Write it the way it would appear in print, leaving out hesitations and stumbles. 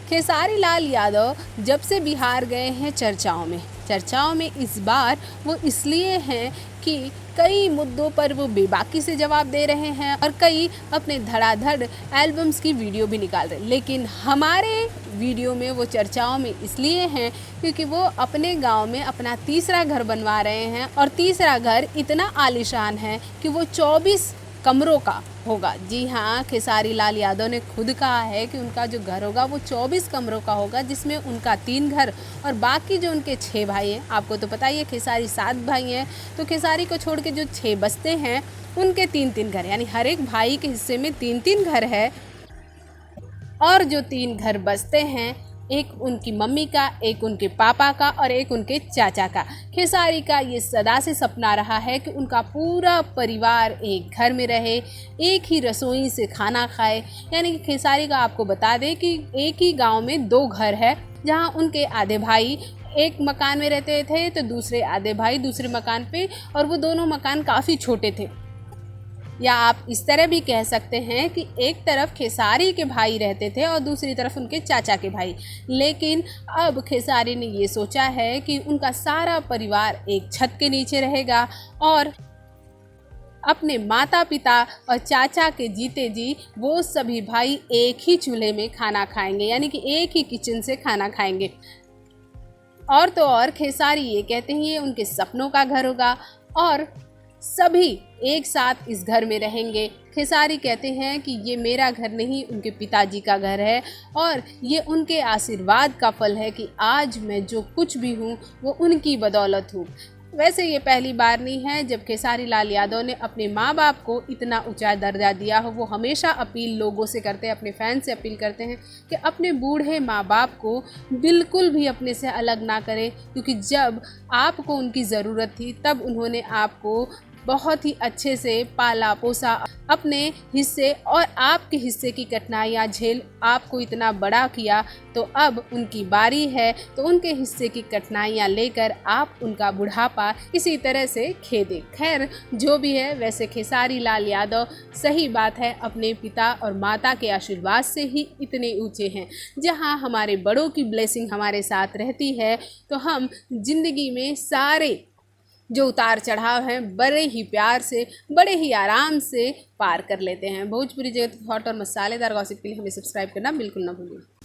खेसारी लाल यादव जब से बिहार गए हैं चर्चाओं में इस बार वो इसलिए हैं कि कई मुद्दों पर वो बेबाकी से जवाब दे रहे हैं और कई अपने धड़ाधड़ एल्बम्स की वीडियो भी निकाल रहे हैं। लेकिन हमारे वीडियो में वो चर्चाओं में इसलिए हैं क्योंकि वो अपने गांव में अपना तीसरा घर बनवा रहे हैं और तीसरा घर इतना आलीशान है कि वो 24 कमरों का होगा। जी हाँ, खेसारी लाल यादव ने खुद कहा है कि उनका जो घर होगा वो 24 कमरों का होगा, जिसमें उनका 3 घर और बाकी जो उनके 6 भाई हैं, आपको तो पता ही है खेसारी 7 भाई हैं, तो खेसारी को छोड़ के जो 6 बचते हैं उनके 3-3 घर, यानी हर एक भाई के हिस्से में 3-3 घर है। और जो 3 घर बचते हैं, एक उनकी मम्मी का, एक उनके पापा का और एक उनके चाचा का। खेसारी का ये सदा से सपना रहा है कि उनका पूरा परिवार एक घर में रहे, एक ही रसोई से खाना खाए। यानी कि खेसारी का आपको बता दें कि एक ही गांव में 2 घर है, जहां उनके आधे भाई एक मकान में रहते थे तो दूसरे आधे भाई दूसरे मकान पे, और वो दोनों मकान काफ़ी छोटे थे। या आप इस तरह भी कह सकते हैं कि एक तरफ खेसारी के भाई रहते थे और दूसरी तरफ उनके चाचा के भाई। लेकिन अब खेसारी ने ये सोचा है कि उनका सारा परिवार एक छत के नीचे रहेगा और अपने माता पिता और चाचा के जीते जी वो सभी भाई एक ही चूल्हे में खाना खाएंगे, यानी कि एक ही किचन से खाना खाएंगे। और तो और खेसारी ये कहते हैं ये उनके सपनों का घर होगा और सभी एक साथ इस घर में रहेंगे। खेसारी कहते हैं कि ये मेरा घर नहीं, उनके पिताजी का घर है और ये उनके आशीर्वाद का फल है कि आज मैं जो कुछ भी हूँ वो उनकी बदौलत हूँ। वैसे ये पहली बार नहीं है जब खेसारी लाल यादव ने अपने माँ बाप को इतना ऊंचा दर्जा दिया हो। वो हमेशा अपील लोगों से करते हैं, अपने फैन से अपील करते हैं कि अपने बूढ़े माँ बाप को बिल्कुल भी अपने से अलग ना करें, क्योंकि जब आपको उनकी ज़रूरत थी तब उन्होंने आपको बहुत ही अच्छे से पाला पोसा, अपने हिस्से और आपके हिस्से की कठिनाइयाँ झेल आपको इतना बड़ा किया। तो अब उनकी बारी है तो उनके हिस्से की कठिनाइयाँ लेकर आप उनका बुढ़ापा इसी तरह से खेदें। खैर जो भी है, वैसे खेसारी लाल यादव सही बात है अपने पिता और माता के आशीर्वाद से ही इतने ऊंचे हैं। जहां हमारे बड़ों की ब्लेसिंग हमारे साथ रहती है तो हम जिंदगी में सारे जो उतार चढ़ाव हैं बड़े ही प्यार से, बड़े ही आराम से पार कर लेते हैं। भोजपुरी जगत हॉट और मसालेदार गॉसिप के लिए हमें सब्सक्राइब करना बिल्कुल ना भूलिए।